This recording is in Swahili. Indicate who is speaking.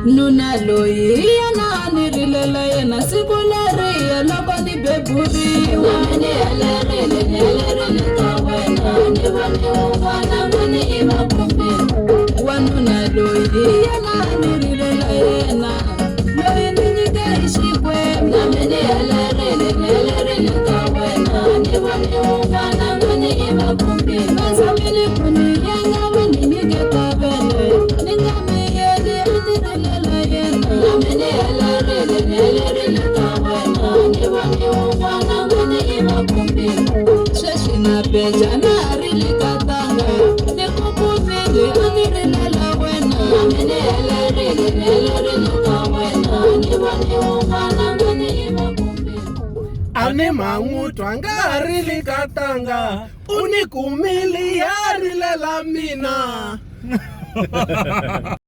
Speaker 1: Nuna loyi yana nirilala yana sikulari yana bani beburi wani alerele kawena ni wani wana mani imakumbi wanuna loyi yana nirilala yana loyi ninyika ishikwe na meni alerele kawena ni wani wana mani imakumbi mazamini kuni yanga wani nigeta bele ningami Shashina bejana rili katanga nekupumile anirila la wena menele rili kawena niwani wana ngani imakumbi
Speaker 2: ane mangutu anga rili katanga unikumili ya rili la mina